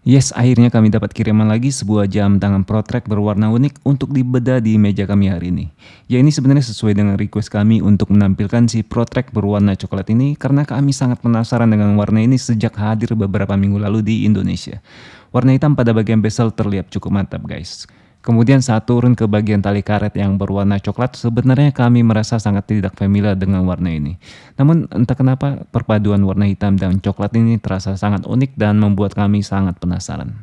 Yes, akhirnya kami dapat kiriman lagi sebuah jam tangan Protrek berwarna unik untuk dibedah di meja kami hari ini. Ya, ini sebenarnya sesuai dengan request kami untuk menampilkan si Protrek berwarna coklat ini karena kami sangat penasaran dengan warna ini sejak hadir beberapa minggu lalu di Indonesia. Warna hitam pada bagian bezel terlihat cukup mantap, guys. Kemudian saat turun ke bagian tali karet yang berwarna coklat, sebenarnya kami merasa sangat tidak familiar dengan warna ini. Namun entah kenapa perpaduan warna hitam dan coklat ini terasa sangat unik dan membuat kami sangat penasaran.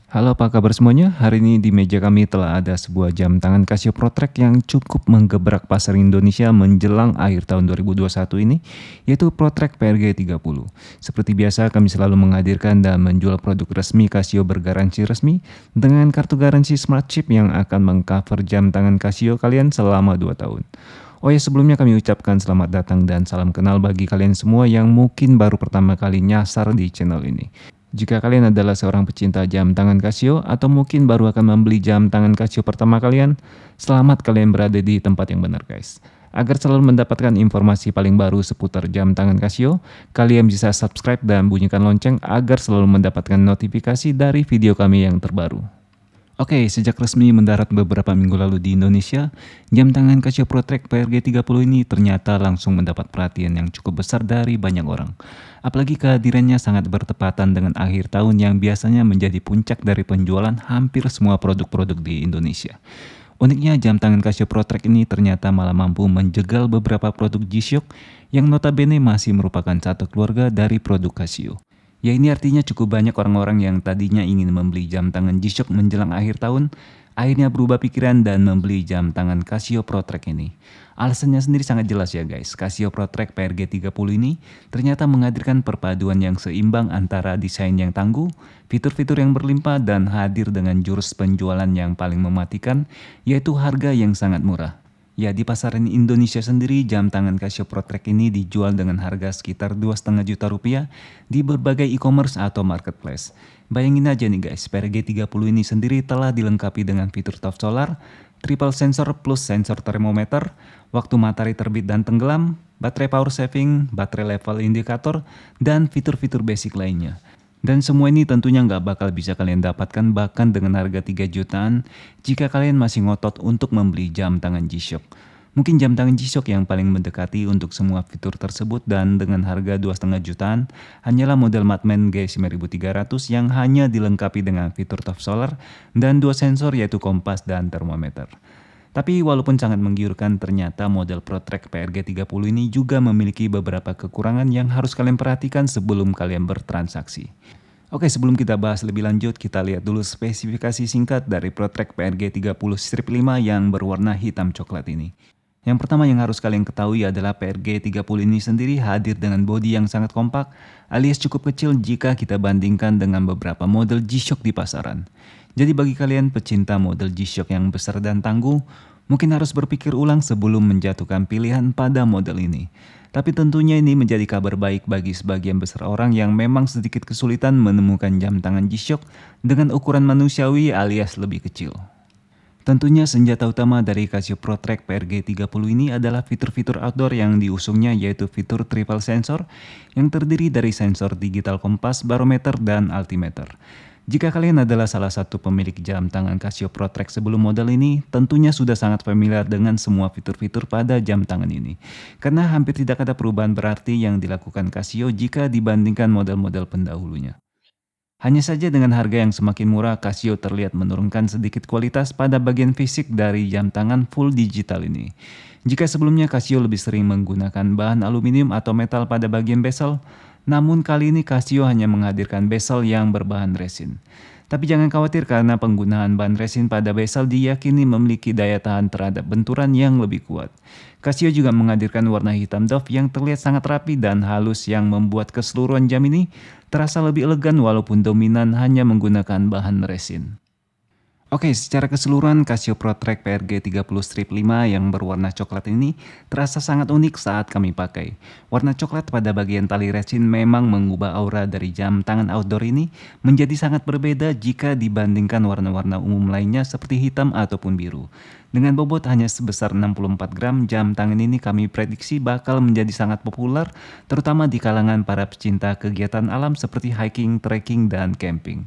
Halo, apa kabar semuanya? Hari ini di meja kami telah ada sebuah jam tangan Casio Protrek yang cukup menggebrak pasar Indonesia menjelang akhir tahun 2021 ini, yaitu Protrek PRG 30. Seperti biasa, kami selalu menghadirkan dan menjual produk resmi Casio bergaransi resmi dengan kartu garansi Smart Chip yang akan mengcover jam tangan Casio kalian selama 2 tahun. Oh ya, sebelumnya kami ucapkan selamat datang dan salam kenal bagi kalian semua yang mungkin baru pertama kali nyasar di channel ini. Jika kalian adalah seorang pecinta jam tangan Casio atau mungkin baru akan membeli jam tangan Casio pertama kalian, selamat kalian berada di tempat yang benar, guys. Agar selalu mendapatkan informasi paling baru seputar jam tangan Casio, kalian bisa subscribe dan bunyikan lonceng agar selalu mendapatkan notifikasi dari video kami yang terbaru. Oke, sejak resmi mendarat beberapa minggu lalu di Indonesia, jam tangan Casio Protrek PRG 30 ini ternyata langsung mendapat perhatian yang cukup besar dari banyak orang. Apalagi kehadirannya sangat bertepatan dengan akhir tahun yang biasanya menjadi puncak dari penjualan hampir semua produk-produk di Indonesia. Uniknya, jam tangan Casio Protrek ini ternyata malah mampu menjegal beberapa produk G-Shock yang notabene masih merupakan satu keluarga dari produk Casio. Ya, ini artinya cukup banyak orang-orang yang tadinya ingin membeli jam tangan G-Shock menjelang akhir tahun, akhirnya berubah pikiran dan membeli jam tangan Casio Protrek ini. Alasannya sendiri sangat jelas ya guys, Casio Protrek PRG 30 ini ternyata menghadirkan perpaduan yang seimbang antara desain yang tangguh, fitur-fitur yang berlimpah dan hadir dengan jurus penjualan yang paling mematikan, yaitu harga yang sangat murah. Ya, di pasaran Indonesia sendiri, jam tangan Casio Protrek ini dijual dengan harga sekitar 2,5 juta rupiah di berbagai e-commerce atau marketplace. Bayangin aja nih guys, PRG 30 ini sendiri telah dilengkapi dengan fitur top solar, triple sensor plus sensor termometer, waktu matahari terbit dan tenggelam, baterai power saving, baterai level indikator, dan fitur-fitur basic lainnya. Dan semua ini tentunya nggak bakal bisa kalian dapatkan bahkan dengan harga 3 jutaan jika kalian masih ngotot untuk membeli jam tangan G-Shock. Mungkin jam tangan G-Shock yang paling mendekati untuk semua fitur tersebut dan dengan harga 2,5 jutaan hanyalah model Madman G9300 yang hanya dilengkapi dengan fitur top solar dan 2 sensor yaitu kompas dan termometer. Tapi walaupun sangat menggiurkan, ternyata model Protrek PRG 30 ini juga memiliki beberapa kekurangan yang harus kalian perhatikan sebelum kalian bertransaksi. Oke, sebelum kita bahas lebih lanjut, kita lihat dulu spesifikasi singkat dari Protrek PRG 30 strip 5 yang berwarna hitam coklat ini. Yang pertama yang harus kalian ketahui adalah PRG 30 ini sendiri hadir dengan bodi yang sangat kompak alias cukup kecil jika kita bandingkan dengan beberapa model G-Shock di pasaran. Jadi bagi kalian pecinta model G-Shock yang besar dan tangguh, mungkin harus berpikir ulang sebelum menjatuhkan pilihan pada model ini. Tapi tentunya ini menjadi kabar baik bagi sebagian besar orang yang memang sedikit kesulitan menemukan jam tangan G-Shock dengan ukuran manusiawi alias lebih kecil. Tentunya senjata utama dari Casio Protrek PRG 30 ini adalah fitur-fitur outdoor yang diusungnya, yaitu fitur triple sensor yang terdiri dari sensor digital kompas, barometer, dan altimeter. Jika kalian adalah salah satu pemilik jam tangan Casio Protrek sebelum model ini, tentunya sudah sangat familiar dengan semua fitur-fitur pada jam tangan ini. Karena hampir tidak ada perubahan berarti yang dilakukan Casio jika dibandingkan model-model pendahulunya. Hanya saja dengan harga yang semakin murah, Casio terlihat menurunkan sedikit kualitas pada bagian fisik dari jam tangan full digital ini. Jika sebelumnya Casio lebih sering menggunakan bahan aluminium atau metal pada bagian bezel, namun kali ini Casio hanya menghadirkan bezel yang berbahan resin. Tapi jangan khawatir karena penggunaan bahan resin pada bezel diyakini memiliki daya tahan terhadap benturan yang lebih kuat. Casio juga menghadirkan warna hitam doff yang terlihat sangat rapi dan halus yang membuat keseluruhan jam ini terasa lebih elegan walaupun dominan hanya menggunakan bahan resin. Oke, secara keseluruhan Casio ProTrack PRG 30 strip 5 yang berwarna coklat ini terasa sangat unik saat kami pakai. Warna coklat pada bagian tali resin memang mengubah aura dari jam tangan outdoor ini menjadi sangat berbeda jika dibandingkan warna-warna umum lainnya seperti hitam ataupun biru. Dengan bobot hanya sebesar 64 gram, jam tangan ini kami prediksi bakal menjadi sangat populer terutama di kalangan para pecinta kegiatan alam seperti hiking, trekking, dan camping.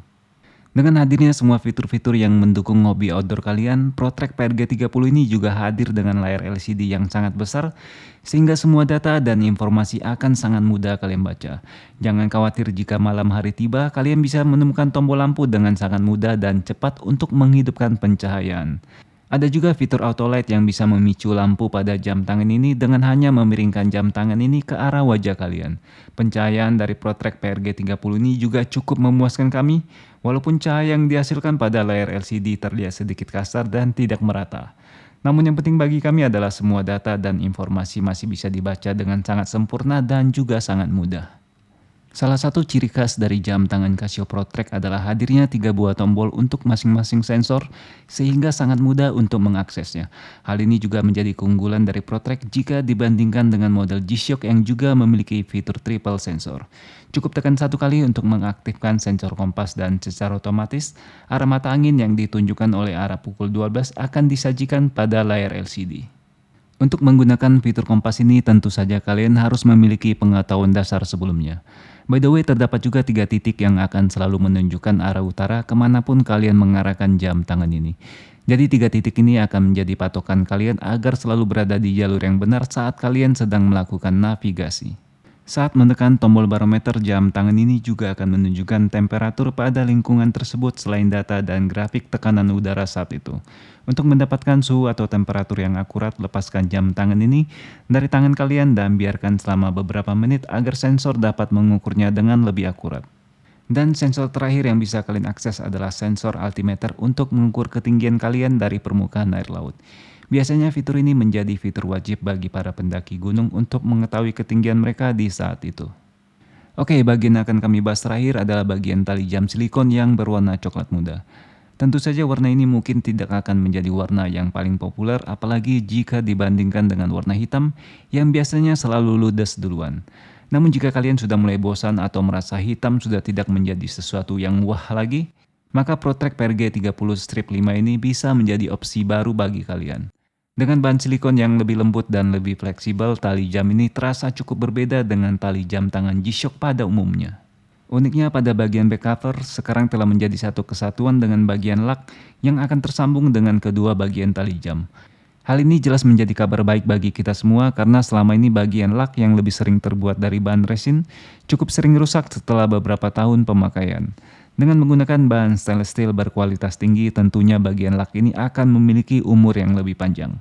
Dengan hadirnya semua fitur-fitur yang mendukung hobi outdoor kalian, ProTrack PRG 30 ini juga hadir dengan layar LCD yang sangat besar, sehingga semua data dan informasi akan sangat mudah kalian baca. Jangan khawatir jika malam hari tiba, kalian bisa menemukan tombol lampu dengan sangat mudah dan cepat untuk menghidupkan pencahayaan. Ada juga fitur auto light yang bisa memicu lampu pada jam tangan ini dengan hanya memiringkan jam tangan ini ke arah wajah kalian. Pencahayaan dari ProTrack PRG 30 ini juga cukup memuaskan kami, walaupun cahaya yang dihasilkan pada layar LCD terlihat sedikit kasar dan tidak merata. Namun yang penting bagi kami adalah semua data dan informasi masih bisa dibaca dengan sangat sempurna dan juga sangat mudah. Salah satu ciri khas dari jam tangan Casio ProTrack adalah hadirnya 3 buah tombol untuk masing-masing sensor sehingga sangat mudah untuk mengaksesnya. Hal ini juga menjadi keunggulan dari ProTrack jika dibandingkan dengan model G-Shock yang juga memiliki fitur triple sensor. Cukup tekan satu kali untuk mengaktifkan sensor kompas dan secara otomatis arah mata angin yang ditunjukkan oleh arah pukul 12 akan disajikan pada layar LCD. Untuk menggunakan fitur kompas ini tentu saja kalian harus memiliki pengetahuan dasar sebelumnya. By the way, terdapat juga 3 titik yang akan selalu menunjukkan arah utara kemanapun kalian mengarahkan jam tangan ini. Jadi 3 titik ini akan menjadi patokan kalian agar selalu berada di jalur yang benar saat kalian sedang melakukan navigasi. Saat menekan tombol barometer, jam tangan ini juga akan menunjukkan temperatur pada lingkungan tersebut selain data dan grafik tekanan udara saat itu. Untuk mendapatkan suhu atau temperatur yang akurat, lepaskan jam tangan ini dari tangan kalian dan biarkan selama beberapa menit agar sensor dapat mengukurnya dengan lebih akurat. Dan sensor terakhir yang bisa kalian akses adalah sensor altimeter untuk mengukur ketinggian kalian dari permukaan air laut. Biasanya fitur ini menjadi fitur wajib bagi para pendaki gunung untuk mengetahui ketinggian mereka di saat itu. Oke, bagian yang akan kami bahas terakhir adalah bagian tali jam silikon yang berwarna coklat muda. Tentu saja warna ini mungkin tidak akan menjadi warna yang paling populer apalagi jika dibandingkan dengan warna hitam yang biasanya selalu ludes duluan. Namun jika kalian sudah mulai bosan atau merasa hitam sudah tidak menjadi sesuatu yang wah lagi, maka ProTrack PRG 30 strip 5 ini bisa menjadi opsi baru bagi kalian. Dengan bahan silikon yang lebih lembut dan lebih fleksibel, tali jam ini terasa cukup berbeda dengan tali jam tangan G-Shock pada umumnya. Uniknya pada bagian back cover sekarang telah menjadi satu kesatuan dengan bagian lak yang akan tersambung dengan kedua bagian tali jam. Hal ini jelas menjadi kabar baik bagi kita semua karena selama ini bagian lak yang lebih sering terbuat dari bahan resin cukup sering rusak setelah beberapa tahun pemakaian. Dengan menggunakan bahan stainless steel berkualitas tinggi, tentunya bagian lak ini akan memiliki umur yang lebih panjang.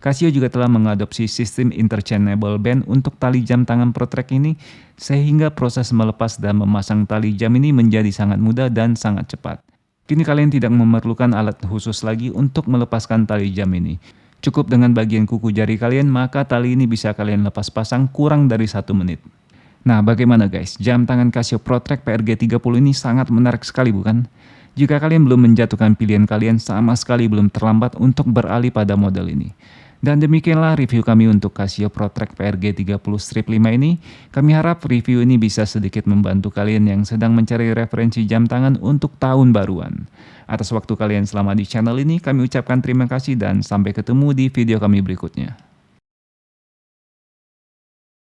Casio juga telah mengadopsi sistem interchangeable band untuk tali jam tangan ProTrack ini, sehingga proses melepas dan memasang tali jam ini menjadi sangat mudah dan sangat cepat. Kini kalian tidak memerlukan alat khusus lagi untuk melepaskan tali jam ini. Cukup dengan bagian kuku jari kalian, maka tali ini bisa kalian lepas pasang kurang dari 1 menit. Nah, bagaimana guys? Jam tangan Casio ProTrack PRG 30 ini sangat menarik sekali bukan? Jika kalian belum menjatuhkan pilihan kalian, sama sekali belum terlambat untuk beralih pada model ini. Dan demikianlah review kami untuk Casio ProTrack PRG 30 strip 5 ini. Kami harap review ini bisa sedikit membantu kalian yang sedang mencari referensi jam tangan untuk tahun baruan. Atas waktu kalian selama di channel ini, kami ucapkan terima kasih dan sampai ketemu di video kami berikutnya.